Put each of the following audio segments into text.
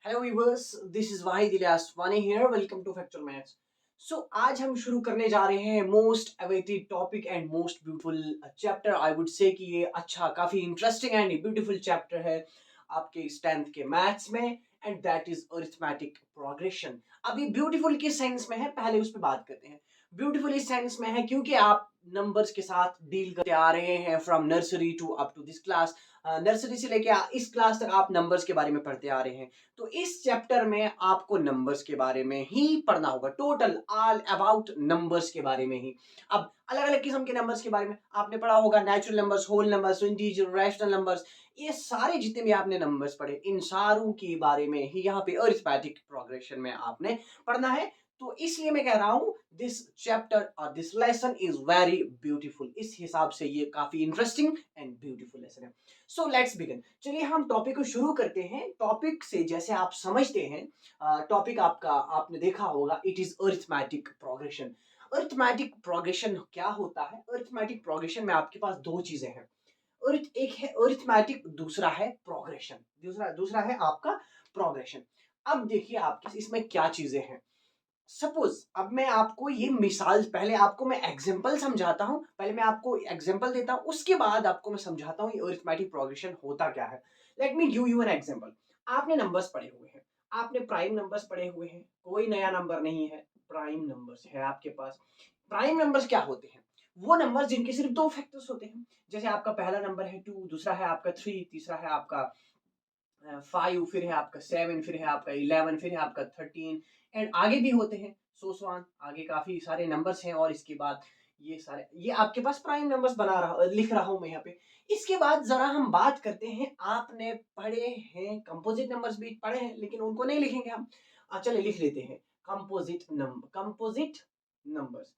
Hello viewers, this is Wahid Ilyas Wani here. Welcome to factual maths. So आज हम शुरू करने जा रहे हैं most awaited topic and most beautiful chapter. I would say कि ये अच्छा, काफी इंटरेस्टिंग एंड ब्यूटीफुल चैप्टर है आपके 10th के मैथ्स में, and that is arithmetic progression. अभी ब्यूटीफुल किस सेंस में है, पहले उस पर बात करते हैं। ब्यूटीफुल इस सेंस में है क्योंकि आप नंबर्स के साथ डील करते आ रहे हैं from nursery to up to this class. Nursery से लेके इस क्लास तक आप नंबर्स के बारे में पढ़ते आ रहे हैं। तो इस चैप्टर में आपको नंबर्स के बारे में ही पढ़ना होगा, टोटल ऑल अबाउट नंबर्स के बारे में ही। अब अलग अलग किस्म के नंबर्स के बारे में आपने पढ़ा होगा, natural numbers, whole numbers, integer, rational numbers, ये सारे जितने भी आपने नंबर्स पढ़े, इन सारों के बारे में ही यहाँ पे अरिथमेटिक प्रोग्रेशन में आपने पढ़ना है। तो इसलिए मैं कह रहा हूं दिस चैप्टर और this lesson is very beautiful. इस हिसाब से ये काफी इंटरेस्टिंग एंड ब्यूटीफुल लेसन है। So let's begin. चलिए हम टॉपिक को शुरू करते हैं। टॉपिक से जैसे आप समझते हैं, टॉपिक आपका आपने देखा होगा, it is arithmetic progression. Arithmetic progression क्या होता है? अरिथमेटिक प्रोग्रेशन में आपके पास दो चीजें हैं। एक है अरिथमेटिक, दूसरा है प्रोग्रेशन। दूसरा दूसरा है आपका प्रोग्रेशन। अब देखिए आपके इसमें क्या चीजें हैं। सपोज अब मैं आपको ये मिसाल, पहले आपको मैं एग्जांपल समझाता हूं, पहले मैं आपको एग्जांपल देता हूं, उसके बाद आपको मैं समझाता हूं ये अरिथमेटिक प्रोग्रेशन होता क्या है। Let me give you an example. आपने नंबर्स पढ़े हुए हैं, आपने प्राइम नंबर्स पढ़े हुए हैं, कोई नया नंबर नहीं है, प्राइम नंबर्स है आपके पास। प्राइम नंबर्स क्या होते हैं? वो नंबर्स जिनके सिर्फ दो फैक्टर्स होते हैं। जैसे आपका पहला नंबर है 2, दूसरा है आपका 3, तीसरा है आपका 5, फिर है आपका 7, फिर है आपका 11, फिर है आपका 13, एंड आगे भी होते हैं सो स्वान, आगे काफी सारे नंबर्स हैं। और इसके बाद ये सारे, ये आपके पास प्राइम नंबर्स बना रहा लिख रहा हूं मैं यहाँ पे। इसके बाद जरा हम बात करते हैं, आपने पढ़े हैं कंपोजिट नंबर्स भी पढ़े हैं, लेकिन उनको नहीं लिखेंगे हम। चलिए लिख लेते हैं composite numbers,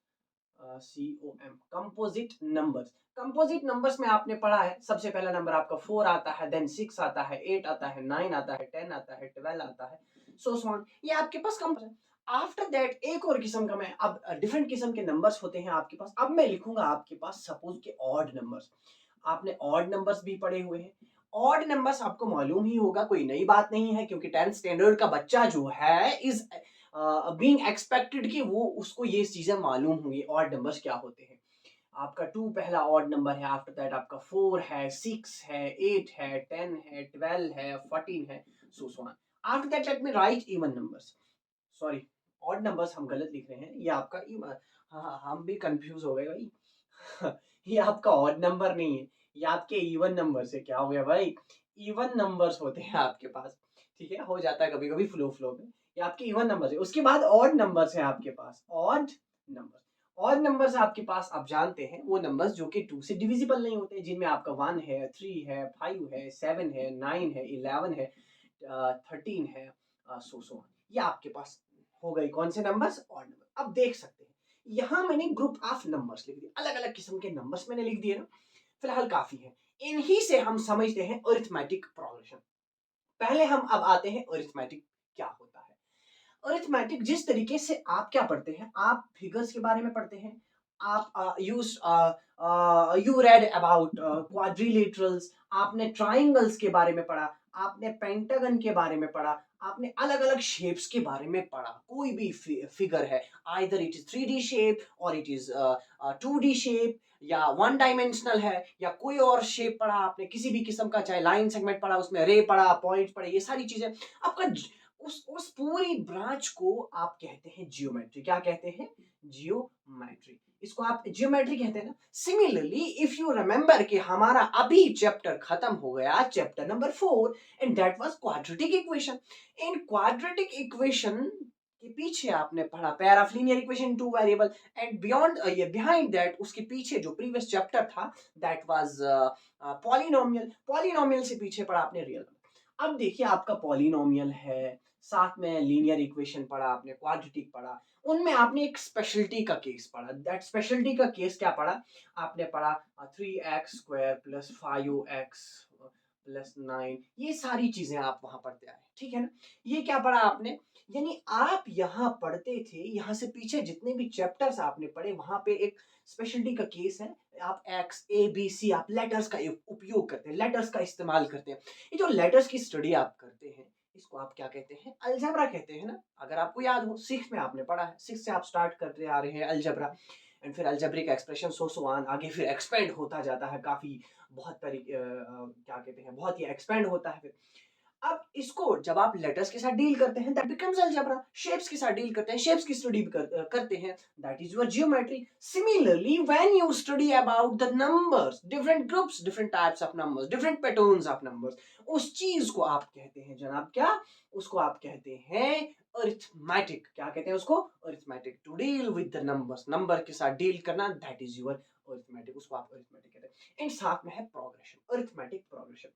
COM, composite numbers. Composite numbers में आपने पढ़ा है, सबसे पहला नंबर आपका 4 आता है, देन 6 आता है, 8 आता है, 9 आता है, 10 आता है, 12 आता है, सो ऑन। ये आपके पास कंपोजिट है। आफ्टर दैट एक और किस्म का, मैं अब डिफरेंट किस्म के नंबर्स होते हैं आपके पास। अब मैं लिखूंगा आपके पास सपोज के ऑड नंबर्स। आपने ऑड नंबर्स भी पढ़े हुए हैं। ऑड नंबर्स आपको मालूम ही होगा, कोई नई बात नहीं है, क्योंकि 10th स्टैंडर्ड का बच्चा जो है इज बीइंग एक्सपेक्टेड कि वो उसको ये चीजें मालूम होंगी ऑड नंबर्स क्या होते हैं। आपका 2 पहला ऑड नंबर है, आफ्टर दैट आपका 4 है, 6 है, 8 है, 10 है, 12 है, 14 है, so on. After that let me right even numbers. Sorry, odd numbers हम गलत लिख रहे हैं, ये आपका इवन। हाँ हाँ, हम भी कंफ्यूज हो गए भाई। ये आपका ऑड नंबर नहीं है, ये आपके इवन नंबर से क्या हो गया भाई। इवन नंबर्स होते हैं आपके पास, ठीक है, हो जाता है कभी कभी फ्लो में। ये आपके इवन नंबर्स है। उसके बाद ऑड नंबर्स हैं आपके पास, ऑड नंबर्स। ऑड नंबर्स आपके पास, आप जानते हैं, वो नंबर्स जो कि 2 से डिविजिबल नहीं होते, जिनमें आपका 1 है, 3 है, 5 है, 7 है, 9 है, 11 है, 13 है, सो ये आपके पास हो गई कौन से नंबर्स? Odd number. अब देख सकते हैं, यहां मैंने ग्रुप ऑफ नंबर्स लिख दिए, अलग अलग किस्म के नंबर्स मैंने लिख दिए ना, फिलहाल काफी है। इन्हीं से हम समझते हैं अरिथमेटिक प्रोग्रेशन। पहले हम अब आते हैं अरिथमेटिक क्या होता है। अरिथमेटिक जिस तरीके से आप क्या पढ़ते हैं, आप फिगर्स के बारे में पढ़ते हैं। आप यू रेड अबाउट क्वाड्रिलेटरल्स, आपने ट्राइंगल्स के बारे में पढ़ा, आपने पेंटागन के बारे में पढ़ा, आपने अलग अलग शेप्स के बारे में पढ़ा। कोई भी फिगर है, either it is 3D shape और इट इज 2D शेप, या वन डायमेंशनल है, या कोई और शेप पढ़ा आपने किसी भी किस्म का, चाहे लाइन सेगमेंट पढ़ा, उसमें रे पढ़ा, पॉइंट पढ़े, ये सारी चीजें आपका उस पूरी ब्रांच को आप कहते हैं जियोमेट्री। क्या कहते हैं? जियोमेट्री। इसको आप जियोमेट्री कहते हैं ना। सिमिलरली इफ यू रिमेंबर कि हमारा अभी चैप्टर खत्म हो गया, chapter number 4, and that was quadratic equation. In quadratic equation के पीछे आपने पढ़ा pair of linear equation, two variable, and beyond ये बिहाइंड दैट, उसके पीछे जो प्रीवियस चैप्टर था दैट वाज पॉलिनोमियल। पॉलिनोमियल से पीछे पढ़ा आपने रियल। अब देखिए आपका पॉलिनोमियल है, साथ में लीनियर इक्वेशन पढ़ा आपने, क्वाड्रेटिक पढ़ा, उनमें आपने एक स्पेशलिटी का केस पढ़ा। दैट स्पेशलिटी का केस क्या पढ़ा? आपने पढ़ा 3x² प्लस 5x प्लस 9, ये सारी चीजें आप वहां पढ़ते आए, ठीक है ना। ये क्या पढ़ा आपने? यानी आप यहाँ पढ़ते थे, यहाँ से पीछे जितने भी चैप्टर्स आपने पढ़े, वहां पे एक स्पेशलिटी का केस है। आप एक्स ए बी सी, आप लेटर्स का उपयोग करते हैं, लेटर्स का इस्तेमाल करते हैं। ये जो लेटर्स की स्टडी आप करते हैं, इसको आप क्या कहते हैं, अलजेब्रा कहते हैं ना। अगर आपको याद हो 6 में आपने पढ़ा है, 6 से आप स्टार्ट करते आ रहे हैं अलजेब्रा, एंड फिर अलजेब्रिक एक्सप्रेशन सो ऑन, आगे फिर एक्सपेंड होता जाता है काफी, बहुत तरीके क्या कहते हैं, बहुत ही एक्सपेंड होता है फिर। अब इसको जब आप लेटर्स के साथ डील करते हैं दैट बिकम्स अलजेब्रा, शेप्स के साथ डील करते हैं, शेप्स की स्टडी करते हैं, that is your geometry. Similarly when you study about the numbers, different groups, different types of numbers, different patterns of numbers, उस चीज को आप कहते हैं जनाब क्या, उसको आप कहते हैं अरिथमेटिक। क्या कहते हैं उसको, arithmetic. To deal with the numbers, number के साथ डील करना, दैट इज योर अरिथमेटिक, उसको आप अरिथमेटिक कहते हैं। एंड साथ में है progression, arithmetic progression.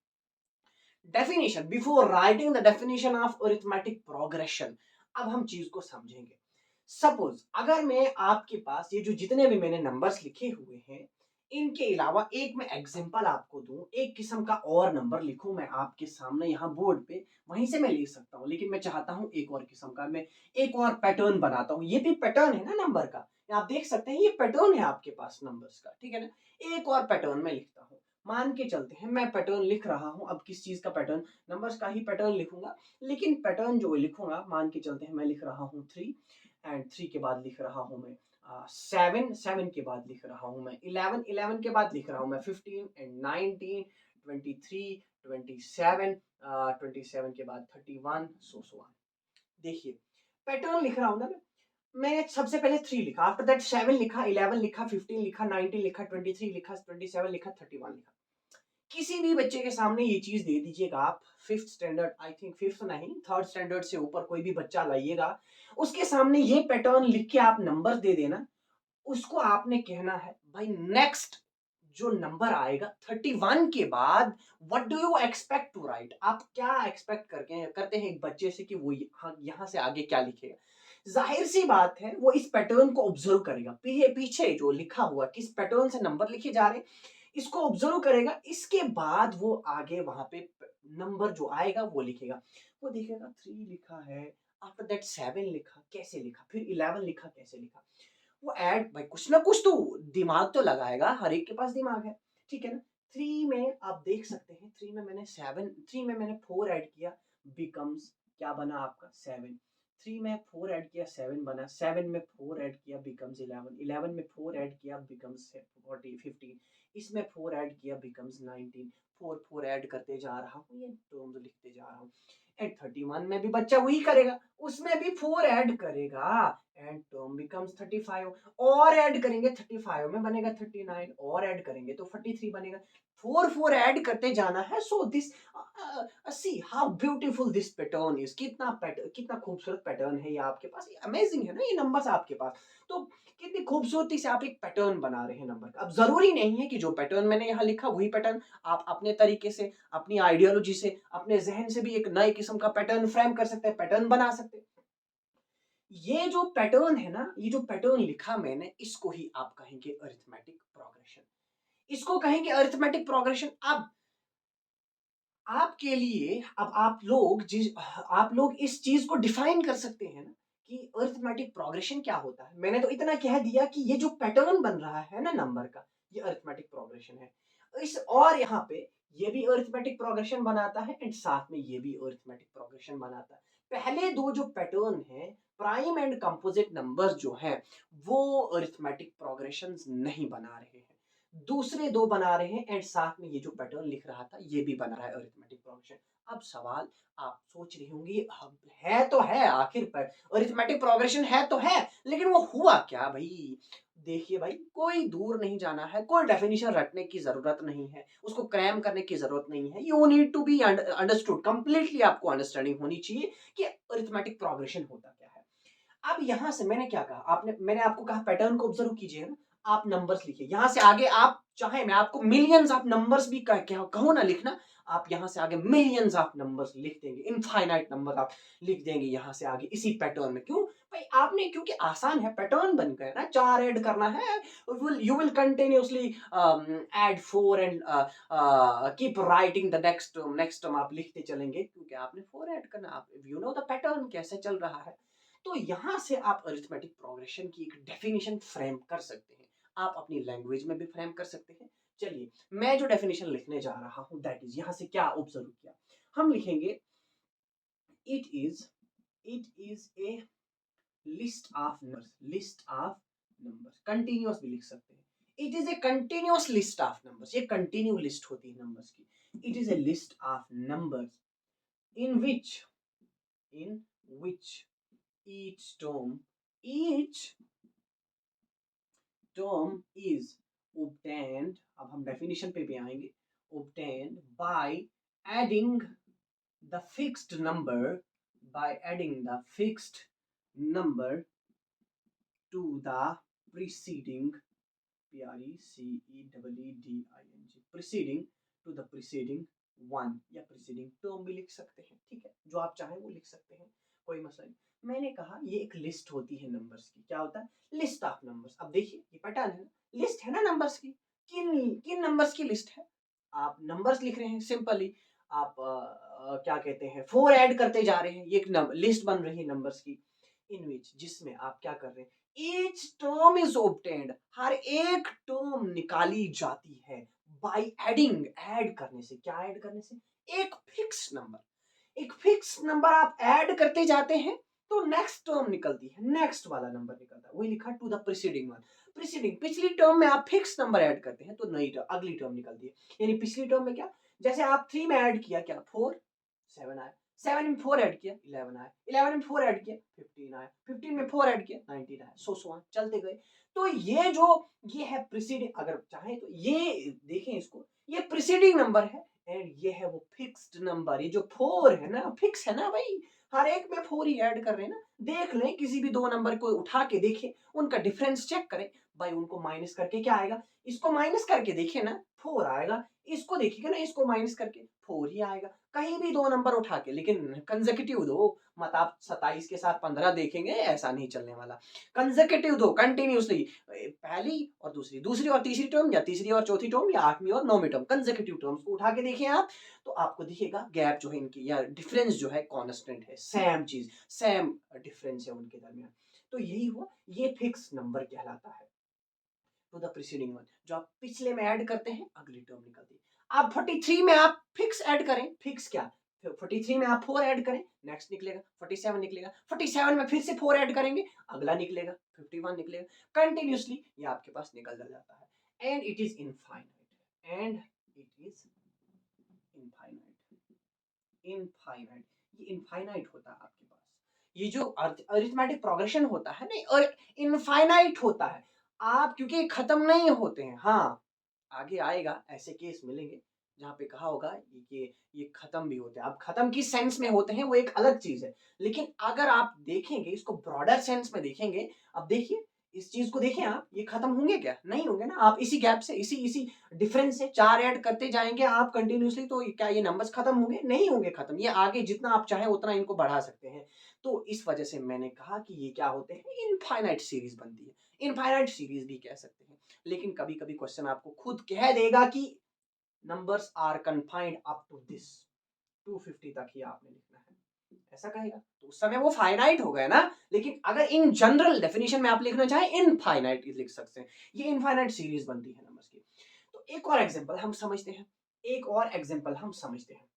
Definition, before writing the definition of arithmetic progression, अब हम चीज को समझेंगे। सपोज अगर मैं आपके पास ये जो जितने भी मैंने नंबर्स लिखे हुए हैं, इनके अलावा एक मैं एग्जांपल आपको दूं, एक किस्म का और नंबर लिखूं मैं आपके सामने यहाँ बोर्ड पे, वहीं से मैं लिख सकता हूँ, लेकिन मैं चाहता हूँ एक और किस्म का, मैं एक और पैटर्न बनाता हूँ। ये भी पैटर्न है ना नंबर का, आप देख सकते हैं ये पैटर्न है आपके पास नंबर्स का, ठीक है ना। एक और पैटर्न मैं लिखता हूँ, मान के चलते हैं मैं पैटर्न लिख रहा हूं, अब किस चीज का पैटर्न, नंबर्स का ही पैटर्न लिखूंगा, लेकिन पैटर्न जो लिखूंगा, मान के चलते हैं मैं लिख रहा हूं 3, एंड 3 के बाद लिख रहा हूं मैं 7, 7 के बाद लिख रहा हूं मैं 11, 11 के बाद लिख रहा हूं मैं 15 एंड 19, 23, 27, 27 के बाद 31, सो ऑन। देखिए पैटर्न लिख रहा हूं ना मैं सबसे पहले 3 लिखा, आफ्टर दैट 7 लिखा, 11 लिखा, 15 लिखा, 19 लिखा, 23 लिखा, 27 लिखा, 31 लिखा। किसी भी बच्चे के सामने ये चीज दे दीजिएगा आप, fifth standard, I think fifth नहीं, थर्ड स्टैंडर्ड से ऊपर कोई भी बच्चा लाइएगा, उसके सामने ये पैटर्न लिख के आप नंबर दे देना, उसको आपने कहना है भाई नेक्स्ट जो नंबर आएगा 31 के बाद, what do you expect to write, आप क्या एक्सपेक्ट करके करते हैं एक बच्चे से कि वो यहाँ से आगे क्या लिखेगा। जाहिर सी बात है वो इस पैटर्न को ऑब्जर्व करेगा, पीछे जो लिखा हुआ किस पैटर्न से नंबर लिखे जा रहे हैं, इसको ऑब्जर्व करेगा, इसके बाद वो आगे वहां पे नंबर जो आएगा वो लिखेगा। वो देखेगा 3 लिखा है, आफ्टर दैट 7 लिखा, कैसे लिखा, फिर 11 लिखा, कैसे लिखा। वो ऐड भाई कुछ ना कुछ तो दिमाग तो लगाएगा, हर एक के पास दिमाग है, ठीक है ना। 3 में आप देख सकते हैं, 3 में मैंने 7, 3 में मैंने 4 ऐड किया, बिकम्स क्या बना आपका 7। 3 में 4 ऐड किया 7 बना, 7 में 4 ऐड किया बिकम्स 11, 11 में 4 ऐड किया बिकम्स 15, इसमें 4 ऐड किया बिकम्स 19, 4 4 ऐड करते जा रहा हूँ, ये टर्म्स लिखते जा रहा हूँ। एंड 31 में भी बच्चा वही करेगा, उसमें भी 4 ऐड करेगा, एंड टर्म बिकम्स 35, और ऐड करेंगे 35 में बनेगा 39, और ऐड करेंगे तो 43 बनेगा। 4 4 ऐड करते जाना है। So this see how beautiful this pattern is, कितना खूबसूरत पैटर्न है ये आपके पास, ये अमेजिंग है ना ये नंबर्स आपके पास। तो कितनी खूबसूरती से आप एक पैटर्न बना रहे हैं नंबर का। अब जरूरी नहीं है कि जो पैटर्न मैंने यहाँ लिखा वही पैटर्न आप अपने तरीके से, अपनी आइडियोलॉजी से, अपने जहन से भी एक नए किस्म का पैटर्न फ्रेम कर सकते हैं, पैटर्न बना सकते हैं। ये जो पैटर्न है ना, ये जो पैटर्न लिखा मैंने, इसको ही आप कहेंगे अरिथमेटिक प्रोग्रेशन, इसको कहेंगे अरिथमेटिक प्रोग्रेशन। अब आपके लिए, अब आप लोग इस चीज को डिफाइन कर सकते हैं ना कि अरिथमेटिक प्रोग्रेशन क्या होता है। मैंने तो इतना कह दिया कि ये जो पैटर्न बन रहा है ना नंबर का, ये अरिथमेटिक प्रोग्रेशन है। इस और यहाँ पे ये भी अरिथमेटिक प्रोग्रेशन बनाता है, एंड साथ में ये भी अरिथमेटिक प्रोग्रेशन बनाता है। पहले दो जो पैटर्न है, प्राइम एंड कंपोजिट नंबर्स जो हैं, वो अरिथमेटिक प्रोग्रेशन नहीं बना रहे हैं, दूसरे दो बना रहे हैं, एंड साथ में ये जो पैटर्न लिख रहा था ये भी बना रहा है अरिथमेटिक प्रोग्रेशन। अब सवाल आप सोच रहे होंगे, है तो है आखिर पर अरिथमेटिक प्रोग्रेशन है तो है, लेकिन वो हुआ क्या भाई। देखिए भाई, कोई दूर नहीं जाना है, कोई डेफिनेशन रटने की जरूरत नहीं है, उसको क्रैम करने की जरूरत नहीं है। You need to be understood completely, आपको अंडरस्टैंडिंग होनी चाहिए कि अरिथमेटिक प्रोग्रेशन होता क्या है। अब यहां से मैंने क्या कहा, मैंने आपको कहा पैटर्न को ऑब्जर्व कीजिए ना, आप नंबर्स लिखिए, यहां से आगे आप चाहे मैं आपको मिलियंस ऑफ नंबर्स भी कहूं ना लिखना, आप यहां से आगे मिलियंस ऑफ नंबर्स लिख देंगे, इनफाइनाइट नंबर आप लिख देंगे यहां से आगे इसी पैटर्न में। क्यों भाई, आपने, क्योंकि आसान है, पैटर्न बन गया ना, 4 ऐड करना है, you will continuously add 4 and keep writing the next term आप लिखते चलेंगे, क्योंकि आपने 4 ऐड करना, आप यू नो द पैटर्न कैसे चल रहा है। तो यहां से आप अरिथमेटिक प्रोग्रेशन की एक डेफिनेशन फ्रेम कर सकते हैं, आप अपनी लैंग्वेज में भी फ्रेम कर सकते हैं। चलिए मैं जो डेफिनेशन लिखने जा रहा हूं, दैट इज, यहां से क्या ऑब्जर्व किया, हम लिखेंगे it is a list of numbers continuous भी लिख सकते हैं। It is a continuous list of numbers, ये कंटिन्यू लिस्ट होती है नंबर्स की। It is a list of numbers in which in which each term is obtained, अब हम डेफिनेशन पे भी आएंगे, obtained by adding the fixed number to the preceding preceding to the preceding one या preceding term भी लिख सकते हैं। ठीक है, जो आप चाहें वो लिख सकते हैं, कोई मसला नहीं। मैंने कहा ये एक लिस्ट होती है नंबर्स की। क्या होता है? List of numbers. अब देखिए ये पैटर्न है ना, लिस्ट है ना नंबर्स की। किन किन नंबर्स की लिस्ट है? आप नंबर्स लिख रहे हैं सिंपली, आप क्या कहते हैं, 4 ऐड करते जा रहे हैं, ये एक लिस्ट बन रही है नंबर्स की। इन विच, जिसमें आप क्या कर रहे हैं, ईच टर्म इज ऑब्टेन्ड, हर एक टर्म निकाली जाती है बाय एडिंग, ऐड करने से। क्या ऐड करने से? एक फिक्स नंबर। एक फिक्स नंबर आप ऐड करते जाते हैं तो नेक्स्ट टर्म निकलती है, नेक्स्ट वाला नंबर निकलता है, वही लिखा to the preceding one. Preceding, पिछली टर्म में आप फिक्स नंबर ऐड करते हैं तो नई टर्म, अगली टर्म निकलती है। यानी पिछली टर्म में क्या, जैसे आप 3 में ऐड किया, क्या 4, 7 आया, 7 में 4 ऐड किया 11 आया, 11 में 4 ऐड किया 15 आया, 15 में 4 ऐड किया 19 आया, सो ऑन चलते गए। तो ये है प्रीसीडिंग, अगर चाहे तो ये देखें इसको, ये प्रीसीडिंग नंबर है एंड ये है वो फिक्स्ड नंबर। ये जो 4 है ना, फिक्स है ना भाई, हर एक में 4 ही ऐड कर रहे हैं ना। देख लें, किसी भी दो नंबर को उठा के देखें, उनका डिफरेंस चेक करें भाई, उनको माइनस करके क्या आएगा, इसको माइनस करके देखें ना 4 आएगा, इसको देखिएगा ना, इसको माइनस करके 4 ही आएगा। कहीं भी दो नंबर उठा के, लेकिन कंसेक्यूटिव दो मत। आप 27 के साथ 15 देखेंगे, ऐसा नहीं चलने वाला। कंसेक्यूटिव दो, कंटिन्यूसली, पहली और दूसरी, दूसरी और तीसरी टर्म, या तीसरी और चौथी टर्म, या आठवीं और नौवीं टर्म, कंसेक्यूटिव टर्म्स को उठा के देखिए आप, तो आपको दिखेगा गैप जो है इनकी, या डिफरेंस जो है कांस्टेंट है, सेम चीज, सेम डिफरेंस है उनके दरमियान। तो यही हुआ, ये फिक्स नंबर कहलाता है टू द प्रीसीडिंग वन। जो आप पिछले में ऐड करते हैं, अगली टर्म निकलती है। आप 43 में आप फिक्स ऐड करें, फिक्स क्या, 43 में आप 4 ऐड करें, नेक्स्ट निकलेगा 47 निकलेगा, 47 में फिर से 4 ऐड करेंगे, अगला निकलेगा 51 निकलेगा, कंटिन्यूसली ये आपके पास निकल जाता है। And it is infinite, infinite, ये इनफाइनाइट होता है आपके पास। ये जो अरिथमेटिक प्रोग्रेशन होता है ना, और इनफाइनाइट होता है। आप क्योंकि खत्म नहीं होते हैं। हाँ, आगे आएगा, ऐसे केस मिलेंगे जहाँ पे कहा होगा कि ये खत्म भी होते हैं। अब खत्म किस सेंस में होते हैं वो एक अलग चीज है, लेकिन अगर आप देखेंगे इसको ब्रॉडर सेंस में देखेंगे, अब देखिए इस चीज को देखें आप, ये खत्म होंगे क्या? नहीं होंगे ना। आप इसी गैप से, इसी इसी डिफरेंस से 4 ऐड करते जाएंगे आप कंटिन्यूसली, तो क्या ये नंबर्स खत्म होंगे? नहीं होंगे खत्म। ये आगे जितना आप चाहें उतना इनको बढ़ा सकते हैं। तो इस वजह से मैंने कहा कि ये क्या होते हैं, इनफाइनाइट सीरीज बनती है। इनफाइनाइट सीरीज भी कह सकते हैं। लेकिन कभी कभी क्वेश्चन आपको खुद कह देगा कि numbers are confined up to this, 250 तक ही आपने लिखना है, ऐसा कहेगा तो उस समय वो फाइनाइट हो गया ना। लेकिन अगर इन जनरल डेफिनेशन में आप लिखना चाहें, इनफाइनाइट लिख सकते हैं। ये इनफाइनाइट सीरीज बनती है नंबर्स की। तो एक और एग्जांपल हम समझते हैं,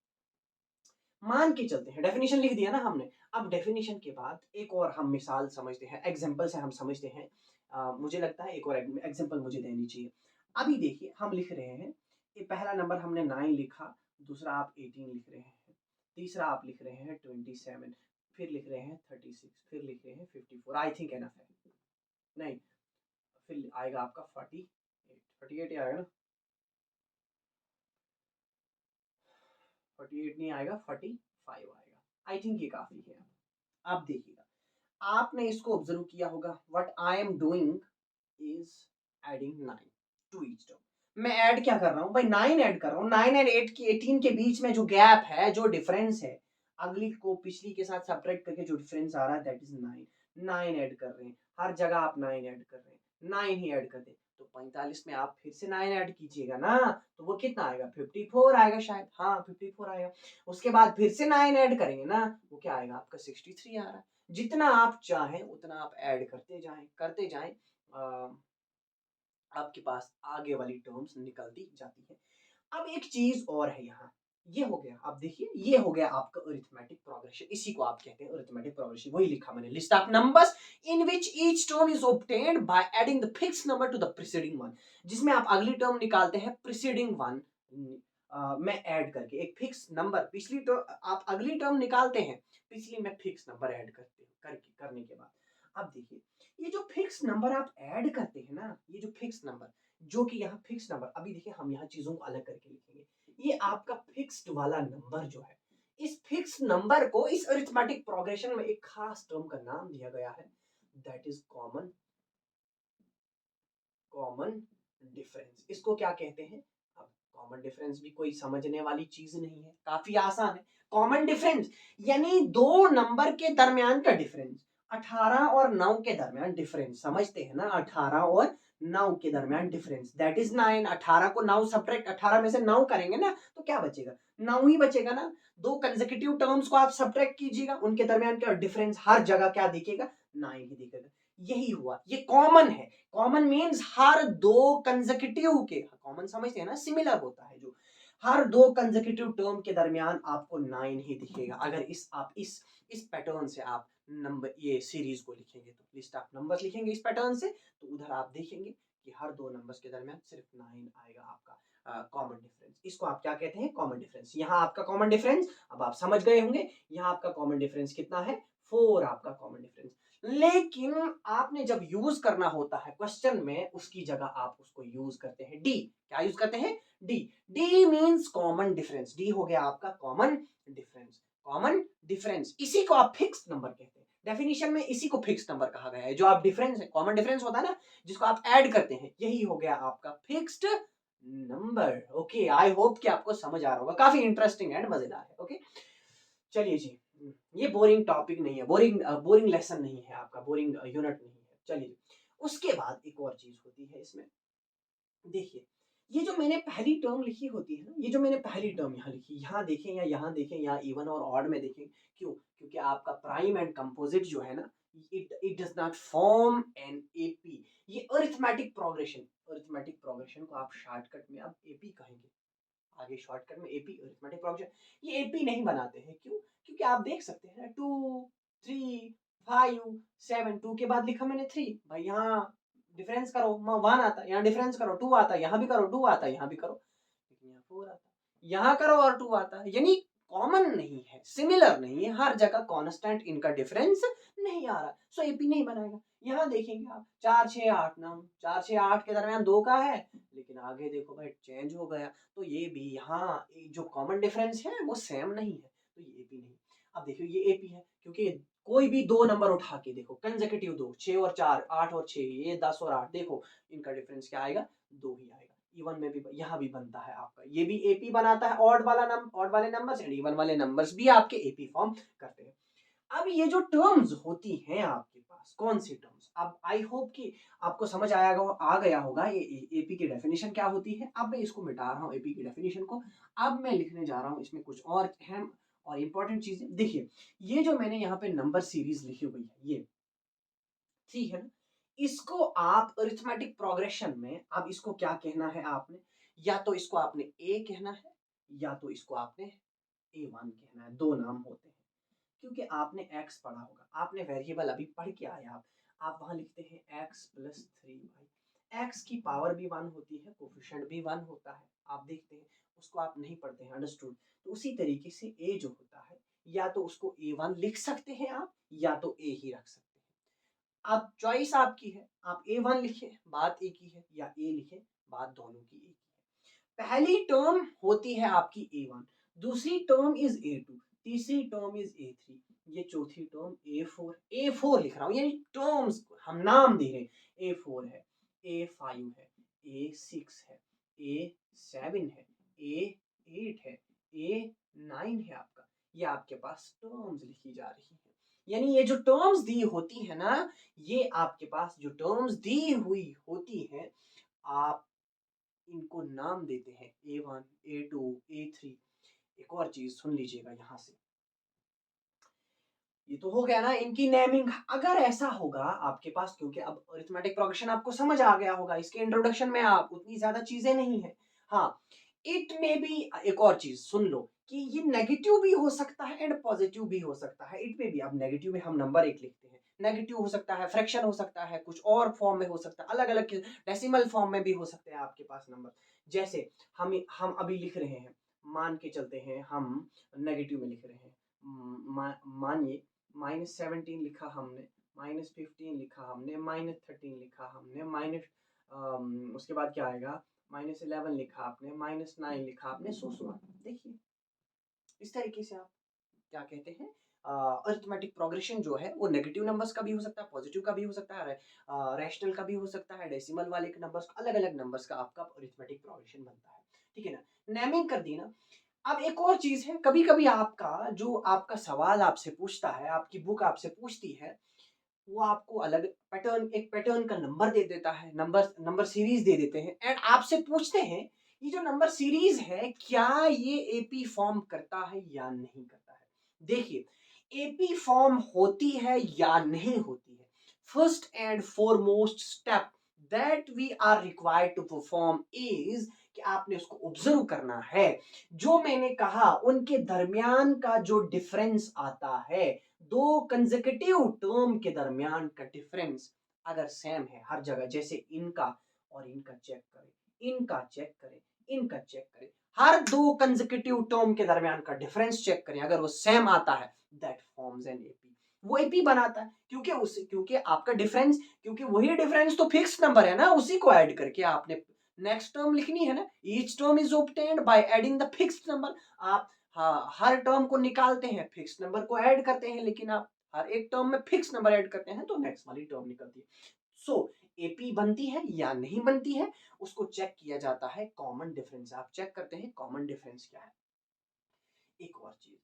मान के चलते हैं, डेफिनेशन लिख दिया ना हमने। अब डेफिनेशन के बाद एक और हम मिसाल समझते हैं, एग्जांपल से हम समझते हैं। मुझे लगता है एक और एग्जांपल मुझे देनी चाहिए। अभी देखिए हम लिख रहे हैं, ये पहला नंबर हमने 9 लिखा, दूसरा आप 18 लिख रहे हैं, तीसरा आप लिख रहे हैं 27, फिर लिख रहे हैं 36, फिर लिख रहे हैं 54। आई थिंक एनफ है, नहीं, फिर आएगा आपका 48, 48 ही आएगा ना, 48 नहीं आएगा, 45 आएगा। आई थिंक ये काफी है। अब देखिएगा, आपने इसको ऑब्जर्व किया होगा, what I am doing is adding 9 to each term. मैं ऐड क्या कर रहा हूं भाई, 9 ऐड कर रहा हूं। 9 एंड 8 की 18 के बीच में जो गैप है, जो डिफरेंस है, अगली को पिछली के साथ सब्ट्रैक्ट करके जो डिफरेंस आ रहा है, दैट इज 9। 9 ऐड कर रहे हैं, हर जगह आप 9 ऐड कर रहे हैं, 9 ही ऐड कर दे। तो 45 में आप फिर से 9 ऐड कीजिएगा ना, तो वो कितना आएगा, 54 आएगा शायद। हाँ 54 आएगा। उसके बाद फिर से 9 ऐड करेंगे ना, वो क्या आएगा आपका, 63 आ रहा है। जितना आप चाहें उतना आप ऐड करते जाएं, आपके पास आगे वाली टर्म्स निकलती जाती है। अब एक चीज और है यहाँ, ये हो गया, आप देखिए ये हो गया आपका अरिथमेटिक प्रोग्रेशन, इसी को आप कहते हैं अरिथमेटिक प्रोग्रेशन। वही लिखा मैंने, list of numbers in which each term is obtained by adding the fixed number two the preceding one, जिसमें आप अगली टर्म निकालते हैं प्रीसीडिंग वन में ऐड करके एक फिक्स नंबर, पिछली तो आप अगली टर्म निकालते हैं, पिछली में फिक्स नंबर ऐड करते हैं, करने के बाद अब देखिए ये जो फिक्स नंबर आप ऐड करते हैं ना, ये जो फिक्स नंबर, जो कि यहाँ फिक्स नंबर, अभी देखिए हम यहाँ चीजों को अलग करके लिखेंगे, ये आपका फिक्स्ड वाला नंबर जो है, इस फिक्स नंबर को इस अरिथमेटिक प्रोग्रेशन में एक खास टर्म का नाम दिया गया है, that is common common difference. इसको क्या कहते हैं? अब कॉमन डिफरेंस भी कोई समझने वाली चीज नहीं है, काफी आसान है। कॉमन डिफरेंस यानी दो नंबर के दरमियान का डिफरेंस, 18 और 9 के दरमियान डिफरेंस, समझते हैं ना, 18 और 9 के दरमियान डिफरेंस, दैट इज 9। 18 को 9 सब्ट्रैक्ट, 18 में से 9 करेंगे ना तो क्या बचेगा? 9 ही बचेगा ना। दो कंसेक्यूटिव टर्म्स को आप सब्ट्रैक्ट कीजिएगा, उनके दरमियान का डिफरेंस हर जगह क्या दिखेगा? 9 ही दिखेगा। यही हुआ, ये कॉमन है। कॉमन मीन्स हर दो कंसेक्यूटिव के, कॉमन समझते हैं ना, सिमिलर होता है जो, हर दो कंसेक्यूटिव टर्म के दरमियान आपको 9 ही दिखेगा। अगर आप इस पैटर्न से आप नंबर ये सीरीज को लिखेंगे, तो लिस्ट ऑफ नंबर्स लिखेंगे इस पैटर्न से, तो उधर आप देखेंगे कि हर दो नंबर्स के दरमियान सिर्फ 9 आएगा आपका कॉमन डिफरेंस। इसको आप क्या कहते हैं? Common difference. यहाँ आपका कॉमन डिफरेंस, अब आप समझ गए होंगे, यहाँ आपका कॉमन डिफरेंस कितना है? 4 आपका कॉमन डिफरेंस। लेकिन आपने जब यूज करना होता है क्वेश्चन में, उसकी जगह आप उसको यूज करते हैं डी। क्या यूज करते हैं? D. D means common difference. D हो गया आपका कॉमन डिफरेंस। कॉमन डिफरेंस इसी को आप फिक्स नंबर कहते हैं। डेफिनेशन में इसी को फिक्स नंबर कहा गया है। जो आप डिफरेंस है, कॉमन डिफरेंस होता है ना, जिसको आप ऐड करते हैं, यही हो गया आपका fixed number. Okay, I hope कि आपको समझ आ रहा होगा, काफी इंटरेस्टिंग एंड मजेदार है। ओके, चलिए जी, ये बोरिंग टॉपिक नहीं है, बोरिंग लेसन नहीं है आपका, बोरिंग यूनिट नहीं है। चलिए, उसके बाद एक और चीज होती है इसमें, देखिए ये जो मैंने पहली टर्म लिखी होती है ना, ये जो मैंने पहली टर्म यहाँ लिखी, यहाँ देखें या यहाँ देखें या इवन और ऑड में देखें, क्यों? क्योंकि आपका प्राइम एंड कंपोजिट जो है ना, it does not form an AP. ये अरिथमेटिक प्रोग्रेशन को आप शॉर्टकट में आप एपी कहेंगे, आगे शॉर्टकट में एपी, अरिथमेटिक प्रोग्रेशन, ये एपी नहीं बनाते हैं। क्यों? क्योंकि आप देख सकते हैं 2 3 5 7, 2 के बाद लिखा मैंने 3, भाई यहाँ डिफरेंस करो 1 आता, यहाँ डिफरेंस करो 2 आता, यहाँ भी करो 2 आता, यहाँ भी करो, लेकिन यहाँ 4 आता, यहाँ करो और 2 आता, यानी कॉमन नहीं है, सिमिलर नहीं है, हर जगह कांस्टेंट इनका डिफरेंस नहीं आ रहा, सो एपी नहीं बनाएगा। यहाँ देखेंगे आप 4 6 8 9, 4 6 8 के दरमियान 2 का है, लेकिन आगे देखो भाई चेंज हो गया, तो ये भी यहाँ जो कॉमन डिफरेंस है वो सेम नहीं है, तो ये एपी नहीं। अब देखियो ये एपी है, क्योंकि कोई भी दो नंबर उठा के देखो, कंसेक्यूटिव दो, 6 और 4, 8 और 6, ये 10 और 8, देखो इनका डिफरेंस क्या आएगा? 2 ही आएगा। इवन में भी यहाँ भी बनता है आपका, ये भी एपी बनाता है, ऑड वाले नंबर्स एंड इवन वाले नंबर्स भी आपके एपी फॉर्म करते हैं। अब ये जो टर्म्स होती हैं आपके पास, कौन सी टर्म्स, अब आई होप कि आपको समझ आ गया होगा ये एपी की डेफिनेशन क्या होती है। अब मैं इसको मिटा रहा हूँ एपी की डेफिनेशन को, अब मैं लिखने जा रहा हूँ इसमें कुछ और अहम और इंपॉर्टेंट चीजें। देखिए ये जो मैंने यहाँ पे नंबर सीरीज लिखी हुई है, ये ठीक है ना, इसको आप अरिथमेटिक प्रोग्रेशन में, अब इसको क्या कहना है आपने, या तो इसको आपने ए कहना है, या तो इसको आपने A1 कहना है। दो नाम होते हैं, क्योंकि आपने x पढ़ा होगा, आपने वेरिएबल अभी पढ़ के आए आप वहां लिखते हैं x प्लस 3y, x की पावर भी 1 होती है, कोफिशिएंट भी 1 होता है, आप देखते हैं, उसको आप नहीं पढ़ते हैं, अंडरस्टूड। तो उसी तरीके से a जो होता है, या तो उसको A1 लिख सकते हैं आप, या तो a ही रख सकते हैं। अब चॉइस आपकी है, आप A1 लिखे, बात एक ही है, या a लिखे, बात दोनों की एक ही है। पहली टर्म होती है आपकी A1, दूसरी टर्म इज A2, तीसरी टर्म इज A3, ये चौथी टर्म A4, A4 लिख रहा हूं, यानी टर्म्स हम नाम दे रहे हैं, A4 है, A5 है, A6 है, A7 है, A8 है, A9 है आपका, ये आपके पास टर्म्स लिखी जा रही है। यानी ये जो टर्म्स दी होती है ना, ये आपके पास जो टर्म्स दी हुई होती है, आप इनको नाम देते हैं A1, A2, A3। एक और चीज सुन लीजिएगा यहां से, ये तो हो गया ना इनकी नेमिंग। अगर ऐसा होगा आपके पास, क्योंकि अब अरिथमेटिक प्रोग्रेशन आपको समझ आ गया होगा, इसके इंट्रोडक्शन में आप उतनी ज्यादा चीजें नहीं है, हाँ इट में भी एक और चीज सुन लो कि ये नेगेटिव भी हो सकता है एंड पॉजिटिव भी हो सकता है। इट में भी, अब नेगेटिव में हम नंबर एक लिखते हैं, नेगेटिव हो सकता है, फ्रैक्शन हो सकता है, कुछ और फॉर्म में हो सकता है, अलग अलग डेसिमल फॉर्म में भी हो सकते हैं आपके पास नंबर। जैसे हम अभी लिख रहे हैं, मान के चलते हैं हम नेगेटिव में लिख रहे हैं, मानिए -17 लिखा हमने, -15 लिखा हमने, -13 लिखा हमने, माइनस उसके बाद क्या आएगा, -11 लिखा आपने, -9 लिखा आपने, सो देखिए इस तरीके से आप क्या कहते हैं, अरिथमेटिक प्रोग्रेशन जो है वो नेगेटिव नंबर्स का भी हो सकता है, पॉजिटिव का भी हो सकता है, रैशनल का भी हो सकता है, डेसिमल वाले के नंबर्स का, अलग अलग नंबर्स का आपका अरिथमेटिक प्रोग्रेशन बनता है। ठीक है ना, नेमिंग कर दी ना। अब एक और चीज है, कभी कभी आपका जो आपका सवाल आपसे पूछता है, आपकी बुक आपसे पूछती है, वो आपको अलग पैटर्न, एक पैटर्न का नंबर दे देता है, नंबर सीरीज दे देते हैं एंड आपसे पूछते हैं ये जो नंबर सीरीज है क्या ये एपी फॉर्म करता है या नहीं करता है। देखिए एपी फॉर्म होती है या नहीं होती है, first and foremost step that we are required to perform is कि आपने उसको ऑब्जर्व करना है। जो मैंने कहा उनके दरमियान का जो डिफरेंस आता है, दो कंसेक्यूटिव टर्म के दरमियान का डिफरेंस अगर सेम है हर जगह, जैसे इनका और इनका चेक करें, इनका चेक करें, इनका चेक करें, हर दो कंसेक्यूटिव टर्म के दरमियान का डिफरेंस चेक करें, अगर वो सेम आता है दैट फॉर्म्स एन एपी, वो एपी बनाता है। क्योंकि आपका डिफरेंस, क्योंकि वही डिफरेंस तो फिक्स नंबर है ना, उसी को ऐड करके आपने नेक्स्ट टर्म लिखनी है ना। Each term is obtained by adding the fixed number. आप हाँ हर टर्म को निकालते हैं, फिक्स नंबर को ऐड करते हैं, लेकिन आप हर एक टर्म में फिक्स नंबर ऐड करते हैं तो नेक्स्ट वाली टर्म निकलती है। सो एपी बनती है या नहीं बनती है, उसको चेक किया जाता है कॉमन डिफरेंस। आप चेक करते हैं कॉमन डिफरेंस क्या है। एक और चीज,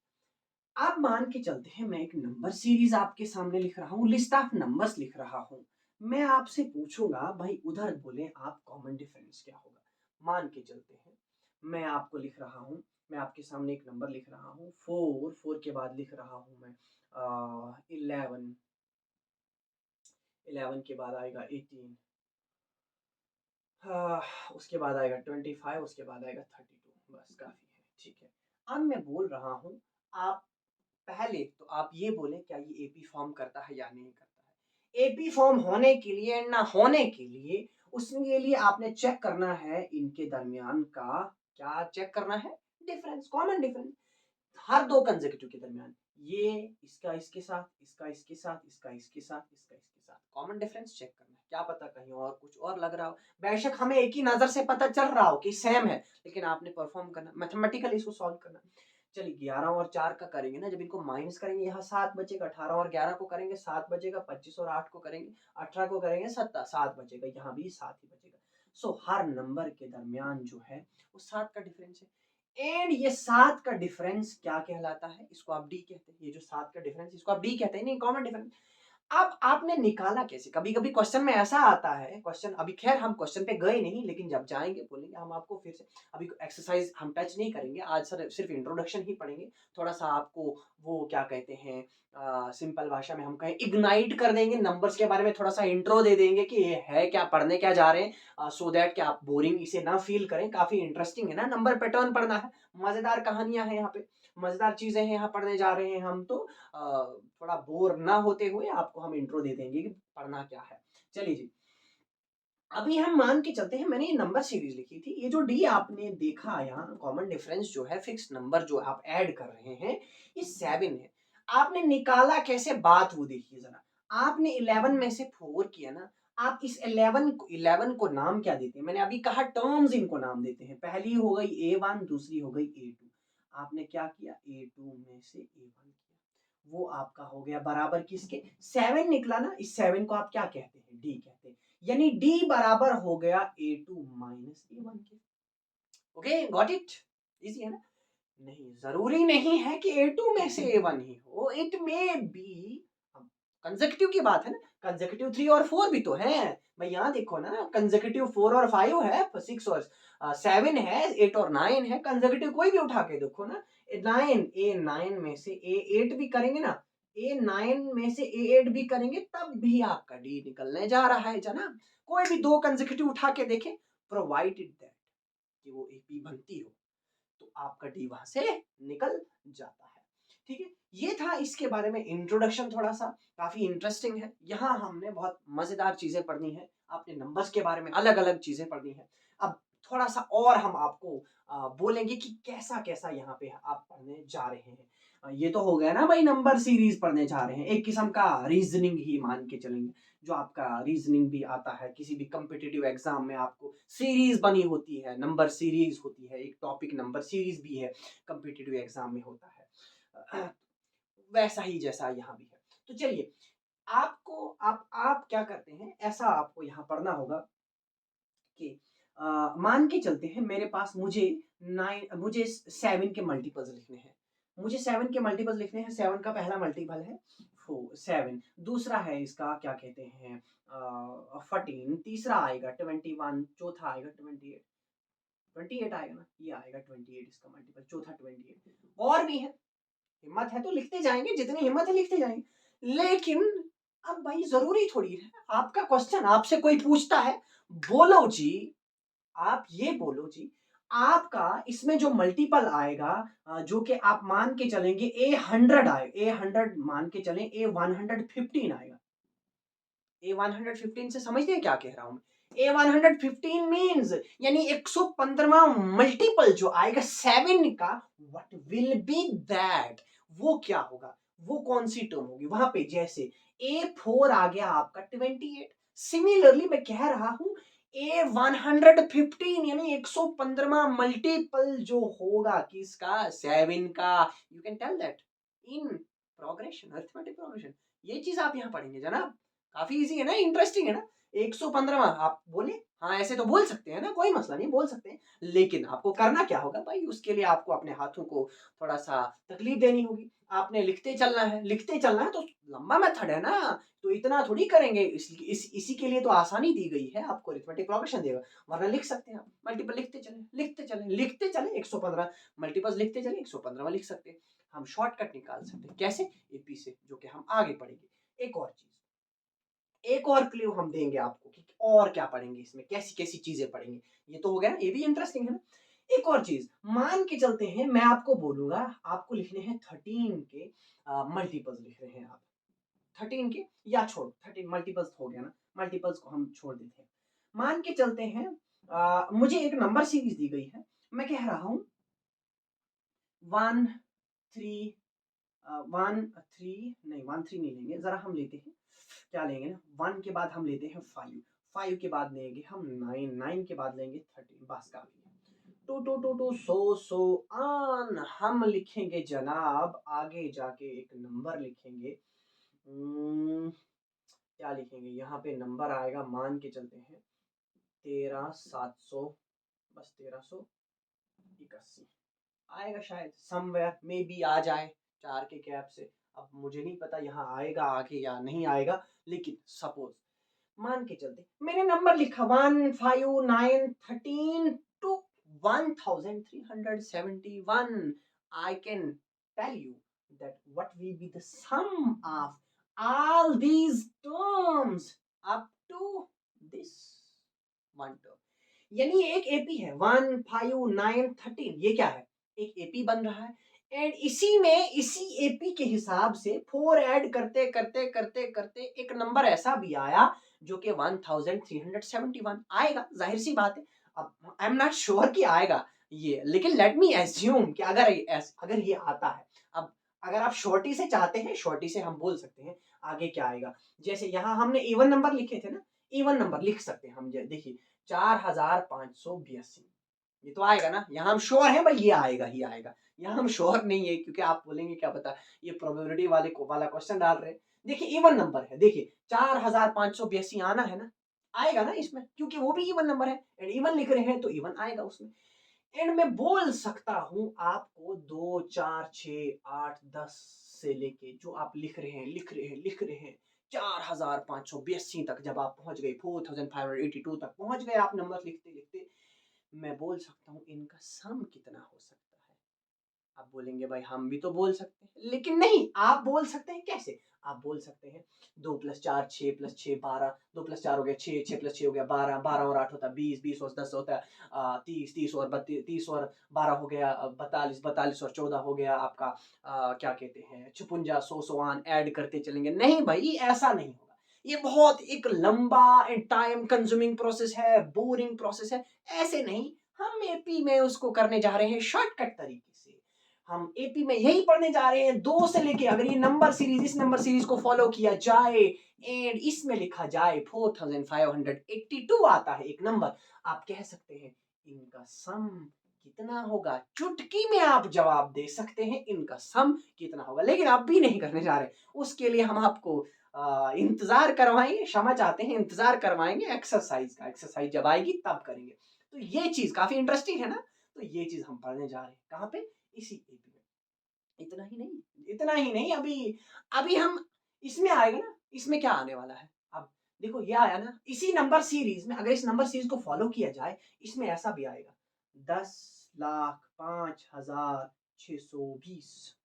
आप मान के चलते हैं मैं एक नंबर सीरीज आपके सामने लिख रहा हूं, लिस्ट ऑफ नंबर्स लिख रहा हूं, मैं आपसे पूछूंगा भाई उधर बोले आप कॉमन डिफरेंस क्या होगा। मान के चलते हैं मैं आपको लिख रहा हूं, मैं आपके सामने एक नंबर लिख रहा हूं, 4 के बाद लिख रहा हूं मैं 11, 11 के बाद आएगा 18, उसके बाद आएगा 25, उसके बाद आएगा 32, बस काफी है। ठीक है, अब मैं बोल रहा हूँ, आप पहले तो आप ये बोले क्या ये एपी फॉर्म करता है या नहीं करता है। एपी फॉर्म होने के लिए ना होने के लिए, उसके लिए आपने चेक करना है इनके दरमियान का, क्या चेक करना है, डिफरेंस, कॉमन डिफरेंस हर दो कंसेक्यूटिव के दरमियान, ये इसका इसके साथ, इसका इसके साथ, इसका इसके साथ, इसका इसके साथ, कॉमन डिफरेंस चेक करना है। क्या पता कहीं और कुछ और लग रहा हो, बेशक हमें एक ही नजर से पता चल रहा हो कि सेम है, लेकिन आपने परफॉर्म करना, मैथमेटिकली इसको सॉल्व करना। चलिए 11 और 4 का करेंगे ना, जब इनको माइनस करेंगे यहाँ 7 बचेगा, 18 और 11 को करेंगे 7 बचेगा, 25 और 8 को करेंगे 18 को करेंगे 7 बचेगा, यहाँ भी 7 ही बचेगा। सो हर नंबर के दरमियान जो है वो 7 का डिफरेंस है। एंड ये 7 का डिफरेंस क्या कहलाता है, इसको आप डी कहते हैं, ये जो 7 का डिफरेंस इसको आप डी कहते हैं, नहीं कॉमन डिफरेंस। अब आपने निकाला कैसे, कभी कभी क्वेश्चन में ऐसा आता है, क्वेश्चन अभी खैर हम क्वेश्चन पे गए नहीं, लेकिन जब जाएंगे बोलेंगे हम आपको फिर से, अभी एक्सरसाइज हम टच नहीं करेंगे आज सर, सिर्फ इंट्रोडक्शन ही पढ़ेंगे, थोड़ा सा आपको वो क्या कहते हैं, सिंपल भाषा में हम कहें इग्नाइट कर देंगे, नंबर्स के बारे में थोड़ा सा इंट्रो दे देंगे कि ये है क्या, पढ़ने क्या जा रहे हैं, सो दैट कि आप बोरिंग इसे ना फील करें। काफी इंटरेस्टिंग है ना, नंबर पैटर्न पढ़ना है, मजेदार कहानियां हैं यहाँ पे, मजेदार चीजें हैं यहाँ पढ़ने जा रहे हैं हम तो, थोड़ा बोर ना होते हुए आपको हम इंट्रो दे देंगे कि पढ़ना क्या है। चलिए जी, अभी हम मान के चलते हैं मैंने ये नंबर सीरीज लिखी थी, ये जो डी आपने देखा यहाँ कॉमन डिफरेंस जो है, फिक्स नंबर जो आप ऐड कर रहे हैं ये 7 है। आपने निकाला कैसे, बात वो देखिए जरा, आपने 11 में से 4 किया ना, आप इस 11 को नाम क्या देते हैं, मैंने अभी कहा टर्म्स इनको नाम देते हैं, पहली हो गई A1, दूसरी हो गई A2, आपने क्या किया A2 में से A1 किया, वो आपका हो गया बराबर किसके, 7 निकला ना, इस 7 को आप क्या कहते हैं, डी कहते हैं, यानी डी बराबर हो गया A2 माइनस A1 के। ओके गॉट इट, इजी है ना। नहीं जरूरी नहीं है कि A2 में से A1 ही हो, इट मे बी, कंसेक्यूटिव की बात है ना, कंसेक्यूटिव 3 और 4 भी तो है भाई, यहाँ देखो ना, कंसेक्यूटिव 4 और 5 है, 6 और 7 है, 8 और 9 है, कंसेक्यूटिव कोई भी उठा के देखो ना, 9 में से A8 भी करेंगे ना, A9 में से A8 भी करेंगे तब भी आपका डी निकलने जा रहा है जना। कोई भी दो कंसेक्यूटिव उठा के देखें, प्रोवाइडेड दैट कि वो एपी बनती हो, तो आपका डी वहां से निकल जाता है। ठीक है, ये था इसके बारे में इंट्रोडक्शन, थोड़ा सा काफी इंटरेस्टिंग है। यहाँ हमने बहुत मजेदार चीजें पढ़नी है, आपने नंबर्स के बारे में अलग अलग चीजें पढ़नी है। अब थोड़ा सा और हम आपको बोलेंगे कि कैसा कैसा यहाँ पे आप पढ़ने जा रहे हैं। ये तो हो गया ना भाई, नंबर सीरीज पढ़ने जा रहे हैं, एक किस्म का रीजनिंग ही मान के चलेंगे। जो आपका रीजनिंग भी आता है, किसी भी कम्पिटिटिव एग्जाम में आपको सीरीज बनी होती है, नंबर सीरीज होती है, एक टॉपिक नंबर सीरीज भी है, कम्पिटिटिव एग्जाम में होता है। वैसा ही जैसा यहाँ भी है। तो चलिए, आपको आप क्या करते हैं, ऐसा आपको यहाँ पढ़ना होगा कि मान के चलते हैं मेरे पास, मुझे 7 के मल्टीपल्स लिखने हैं। मुझे 7 के मल्टीपल्स लिखने हैं। 7 का पहला मल्टीपल है 7, दूसरा है इसका क्या कहते हैं 14, तीसरा आएगा 21, चौथा आएगा 28। 28 आएगा ना, ये आएगा 28 इसका मल्टीपल, चौथा 28। और भी है, हिम्मत है तो लिखते जाएंगे, जितनी हिम्मत है लिखते जाएंगे। लेकिन अब भाई जरूरी थोड़ी है, आपका क्वेश्चन, आपसे कोई पूछता है, बोलो जी, आप ये बोलो जी, आपका इसमें जो मल्टीपल आएगा, जो कि आप मान के चलेंगे A100 आए, A100 मान के चलें, A115 आएगा। A115 से समझते हैं क्या कह रहा हूं मैं? A115 मीन्स यानी 115वां मल्टीपल जो आएगा 7 का, व्हाट विल बी दैट, वो क्या होगा, वो कौन सी टर्म होगी वहां पे। जैसे A4 आ गया आपका 28, सिमिलरली मैं कह रहा हूं A115 यानी 115वां मल्टीपल जो होगा किसका, 7 का, you can tell that in progression, arithmetic progression. ये चीज आप यहां पढ़ेंगे जनाब, काफी इजी है ना, इंटरेस्टिंग है ना। 115वां आप बोले, हाँ ऐसे तो बोल सकते हैं ना, कोई मसला नहीं, बोल सकते हैं। लेकिन आपको करना क्या होगा भाई, उसके लिए आपको अपने हाथों को थोड़ा सा तकलीफ देनी होगी। आपने लिखते चलना है, लिखते चलना है, तो लंबा मेथड है ना, तो इतना थोड़ी करेंगे। इसी के लिए तो आसानी दी गई है आपको, अरिथमेटिक प्रोग्रेशन देगा। वरना लिख सकते हैं आप मल्टीपल, लिखते चले लिखते चले लिखते चले, 115 मल्टीपल्स लिखते चले, 115वां लिख सकते हैं। हम शॉर्टकट निकाल सकते हैं, कैसे, एपी से, जो कि हम आगे पढ़ेंगे। एक और चीज, एक और क्लू हम देंगे आपको कि और क्या पढ़ेंगे इसमें, कैसी कैसी चीजें पढ़ेंगे। ये तो हो गया ना, ये भी इंटरेस्टिंग है ना। एक और चीज मान के चलते हैं, मैं आपको बोलूंगा आपको लिखने हैं 13 के मल्टीपल्स लिख रहे हैं आप। 13 के, या छोड़, 13 मल्टीपल्स हो गया ना, मल्टीपल्स को हम छोड़ देते हैं। मान के चलते हैं मुझे एक नंबर सीरीज दी गई है, मैं कह रहा हूं 1 3 1 3 नहीं, 1 3 नहीं लेंगे, जरा हम लेते हैं, क्या लेंगे ना, 1 के बाद हम लेते हैं 5, 5 के बाद लेंगे हम 9, 9 के बाद लेंगे 13, बस काफी है। Two two two two so on हम लिखेंगे जनाब, आगे जाके एक नंबर लिखेंगे। क्या लिखेंगे यहाँ पे, नंबर आएगा, मान के चलते हैं 13700, बस 1381 आएगा शायद, समवेयर मे बी आ जाए 4 के गैप से। अब मुझे नहीं पता यहाँ आएगा आगे या नहीं आएगा, लेकिन सपोज मान के चलते मैंने नंबर लिखा 15913 to 1371। I can tell you that what will be the sum of all these terms up to this one term। यानी एक एपी है 15913, ये क्या है, एक एपी बन रहा है। एंड इसी में, इसी एपी के हिसाब से 4 ऐड करते करते करते करते एक नंबर ऐसा भी आया जो कि 1371 आएगा, जाहिर सी बात है। अब आई एम नॉट श्योर कि आएगा ये, लेकिन लेट मी एज्यूम कि अगर ये आता है। अब अगर आप शॉर्टी से चाहते हैं, शॉर्टी से हम बोल सकते हैं आगे क्या आएगा। जैसे यहाँ हमने इवन नंबर लिखे थे ना, इवन नंबर लिख सकते हैं हम, देखिए 4582, ये तो आएगा ना, यहाँ हम श्योर हैं भाई ये आएगा ही आएगा। यहाँ हम श्योर नहीं है क्योंकि आप बोलेंगे क्या पता ये प्रोबेबिलिटी वाला क्वेश्चन डाल रहे हैं। देखिए इवन नंबर है, देखिए 4582 आना है ना, आएगा ना इसमें, क्योंकि वो भी इवन नंबर है एंड इवन लिख रहे हैं तो इवन आएगा उसमें। एंड मैं बोल सकता हूं आपको 2 4 6 8 10 से लेके जो आप लिख रहे हैं 4582 तक जब आप पहुंच गए, 4582 तक पहुंच गए आप नंबर लिखते लिखते, मैं बोल सकता हूं इनका सम कितना हो सकता है। अब आप बोलेंगे भाई हम भी तो बोल सकते हैं, लेकिन नहीं, आप बोल सकते हैं कैसे? आप बोल सकते हैं 2 + 4 6 + 6 12, 2 + 4 हो गया 6, 6 + 6 हो गया 12, 12 और 8 होता है 20, 20 और 10 होता है 30, 30 और 30 और 12 हो गया 42, 42 और 14 हो गया आपका क्या कहते हैं 56, 100, 100 ऐड करते चलेंगे। नहीं भाई, ऐसा नहीं होगा। ये बहुत एक लंबा एंड टाइम कंज्यूमिंग प्रोसेस है, बोरिंग प्रोसेस है। ऐसे नहीं, हम एपी में उसको करने जा रहे हैं शॉर्टकट तरीके से। हम एपी में यही पढ़ने जा रहे हैं 2 से लेके, अगर ये नंबर सीरीज, इस नंबर सीरीज को फॉलो किया जाए एंड इसमें लिखा जाए 4582 आता है एक नंबर, आप कह सकते हैं इनका सम कितना होगा। चुटकी में आप जवाब दे सकते हैं इनका सम कितना होगा, लेकिन आप भी नहीं करने जा रहे। उसके लिए हम आपको इंतजार करवाएंगे, क्षमा चाहते हैं, इंतजार करवाएंगे एक्सरसाइज का। एक्सरसाइज जब आएगी तब करेंगे। तो ये चीज काफी इंटरेस्टिंग है ना। तो ये चीज हम पढ़ने जा रहे हैं कहाँ पे, इसी एपी में। इतना ही नहीं, इतना ही नहीं, अभी अभी हम इसमें आएगा ना, इसमें क्या आने वाला है। अब देखो ये आया ना, इसी नंबर सीरीज में अगर इस नंबर सीरीज को फॉलो किया जाए, इसमें ऐसा भी आएगा 10,05,620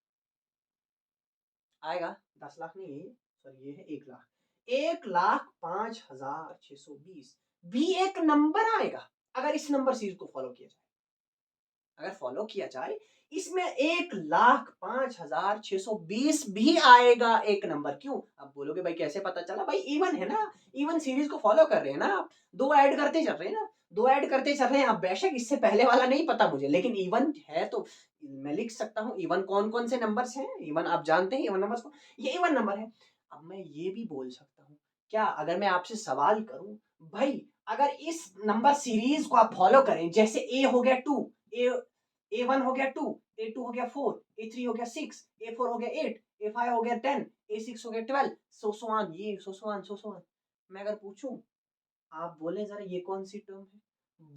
आएगा। 10 लाख नहीं है, सॉरी ये है 1 लाख। 1,05,620 भी एक नंबर आएगा अगर इस नंबर सीरीज को फॉलो किया जाए। अगर फॉलो किया जाए, इसमें 1,05,620 भी आएगा एक नंबर। क्यों? अब बोलोगे भाई कैसे पता चला? भाई इवन है ना, इवन सीरीज को फॉलो कर रहे हैं ना आप, 2 ऐड करते चल रहे हैं ना, 2 ऐड करते चल रहे हैं। अब बेशक इससे पहले वाला नहीं पता मुझे, लेकिन इवन है तो मैं लिख सकता हूँ इवन कौन कौन से नंबर्स हैं। इवन आप जानते हैं इवन नंबर्स को, ये इवन नंबर है। अब मैं ये भी बोल सकता हूँ, क्या अगर मैं आपसे सवाल करूं, भाई अगर इस नंबर सीरीज को आप फॉलो करें, जैसे ए हो गया 2, A1 हो गया 2, A2 हो गया 4, A3 हो गया 6, A4 हो गया 8, A5 हो गया 10, A6 हो गया 12, सो ऑन, ये सो ऑन। मैं अगर पूछूं, आप बोले जरा ये कौन सी टर्म है?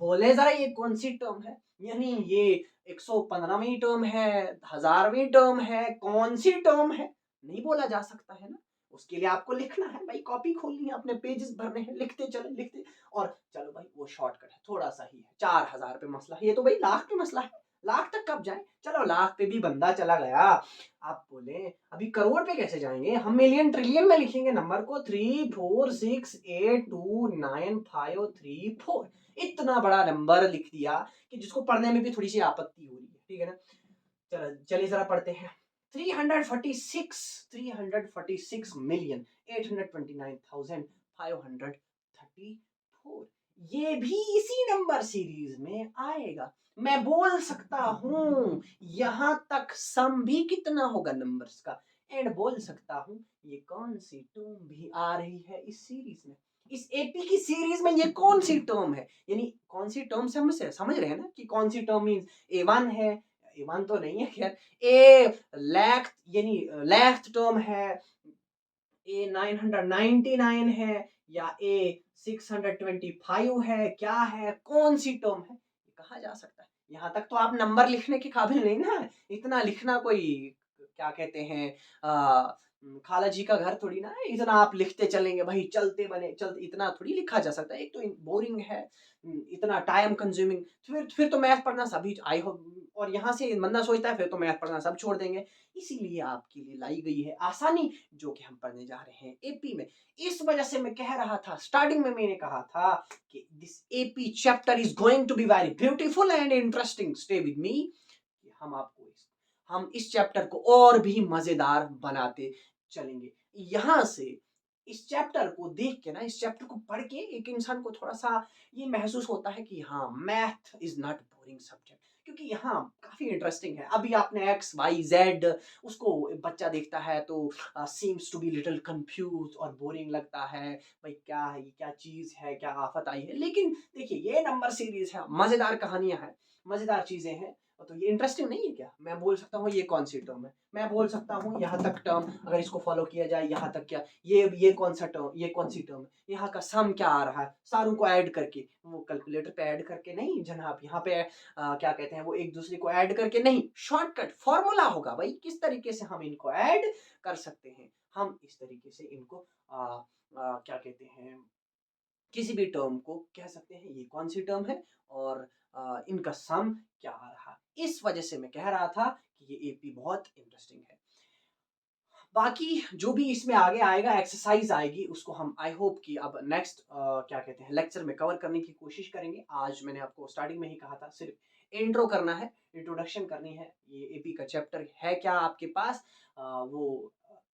बोले जरा ये कौन सी टर्म है? यानी ये 115वीं टर्म है, 1000वीं टर्म है, कौन सी टर्म है? नहीं बोला जा सकता है ना। उसके लिए आपको लिखना है भाई, कॉपी खोलनी है, अपने पेजेस भरने हैं, लिखते चले लिखते। और चलो भाई वो शॉर्टकट है, थोड़ा सा ही है, 4000 पे मसला है। ये तो भाई लाख पे मसला है, लाख तक कब जाए? चलो लाख पे भी बंदा चला गया। आप बोले अभी करोड़ पे कैसे जाएंगे? हम मिलियन ट्रिलियन में लिखेंगे नंबर को, 3, 4, 6, 8, 2, 9, 5, 3, 4। इतना बड़ा नंबर लिख दिया कि जिसको पढ़ने में भी थोड़ी सी आपत्ति हो रही है, ठीक है ना। चलो चलिए जरा पढ़ते हैं। 346,829,534, ये भी इसी नंबर सीरीज में आएगा। मैं बोल सकता हूं यहां तक सम भी कितना होगा नंबर्स का, एंड बोल सकता हूं ये कौन सी टर्म भी आ रही है इस सीरीज में। इस एपी की सीरीज में ये कौन सी टर्म है, यानी कौन सी टर्म से हम समझ रहे हैं ना कि कौन सी टर्म मींस A1 है, A1 तो नहीं है खैर, ए लैख यानी लैख्थ टर्म है, A999 है, या A625 है, क्या है, कौन सी टर्म है, ये कहा जा सकता है। यहां तक तो आप नंबर लिखने के काबिल नहीं ना, इतना लिखना कोई क्या कहते हैं खाला जी का घर थोड़ी ना है, इतना आप लिखते चलेंगे भाई, चलते बने चलते, इतना थोड़ी लिखा जा सकता है। एक तो बोरिंग है, इतना टाइम कंज्यूमिंग। फिर तो मैथ पढ़ना सभी आई हो, और यहाँ से बंदा सोचता है फिर तो मैथ पढ़ना सब छोड़ देंगे। इसीलिए आपके लिए लाई गई है आसानी, जो कि हम पढ़ने जा रहे हैं एपी में। इस वजह से मैं कह रहा था स्टार्टिंग में, मैंने कहा था कि this AP chapter is going to be very beautiful and interesting, stay with me. हम इस चैप्टर को और भी मजेदार बनाते चलेंगे। यहां से इस चैप्टर को देख के ना, इस चैप्टर को पढ़ के एक इंसान को थोड़ा सा ये महसूस होता है कि हाँ, math is not boring subject, क्योंकि यहाँ काफी इंटरेस्टिंग है। अभी आपने एक्स वाई जेड, उसको बच्चा देखता है तो seems to be little confuse और बोरिंग लगता है, भाई क्या है ये, क्या चीज है, क्या आफत आई है। लेकिन देखिए ये नंबर सीरीज है, मजेदार कहानियां हैं, मजेदार चीजें हैं, तो ये इंटरेस्टिंग नहीं है क्या? मैं बोल सकता हूँ ये कौन सी टर्म है, मैं बोल सकता हूँ यहाँ तक टर्म, अगर इसको फॉलो किया जाए यहाँ तक क्या, ये कौन सा टर्म, ये कौन सी टर्म है, यहाँ का सम क्या आ रहा है, सारों को ऐड करके, वो कैलकुलेटर पे ऐड करके नहीं जनाब, यहाँ पे क्या कहते हैं वो एक दूसरे को ऐड करके नहीं, शॉर्टकट फॉर्मूला होगा भाई, किस तरीके से हम इनको ऐड कर सकते हैं। हम इस तरीके से इनको क्या कहते हैं, किसी भी टर्म को कह सकते हैं ये कौन सी टर्म है, और इनका सम क्या आ रहा है। इस वजह से मैं कह रहा था कि कि ये एपी बहुत इंटरेस्टिंग है। बाकी जो भी इसमें आगे आएगा, एक्सरसाइज आएगी, उसको हम आई होप कि अब नेक्स्ट क्या कहते हैं लेक्चर में कवर करने की कोशिश करेंगे। आज मैंने आपको स्टार्टिंग में ही कहा था, सिर्फ इंट्रो करना है, इंट्रोडक्शन करनी है। ये एपी का चैप्टर है क्या आपके पास, वो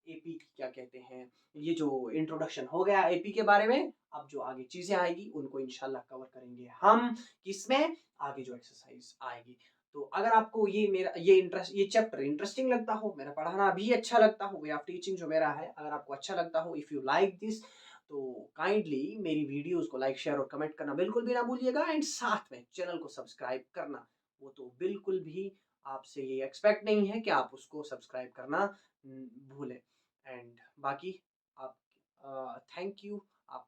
एपी क्या कहते हैं, ये जो इंट्रोडक्शन हो गया एपी के बारे में। अब जो आगे चीजें आएगी उनको इंशाल्लाह कवर करेंगे हम, किसमें, आगे जो एक्सरसाइज आएगी। तो अगर आपको ये मेरा ये चैप्टर इंटरेस्टिंग लगता हो, मेरा पढ़ाना भी अच्छा लगता हो, वे ऑफ टीचिंग जो मेरा है, अगर आपको अच्छा लगता हो, इफ़ यू लाइक दिस, तो काइंडली मेरी वीडियोस को लाइक शेयर और कमेंट करना बिल्कुल भी ना भूलिएगा, एंड साथ में चैनल को सब्सक्राइब करना, वो तो बिल्कुल भी आपसे ये एक्सपेक्ट नहीं है कि आप उसको सब्सक्राइब करना भूलें। एंड बाकी आप थैंक यू, आप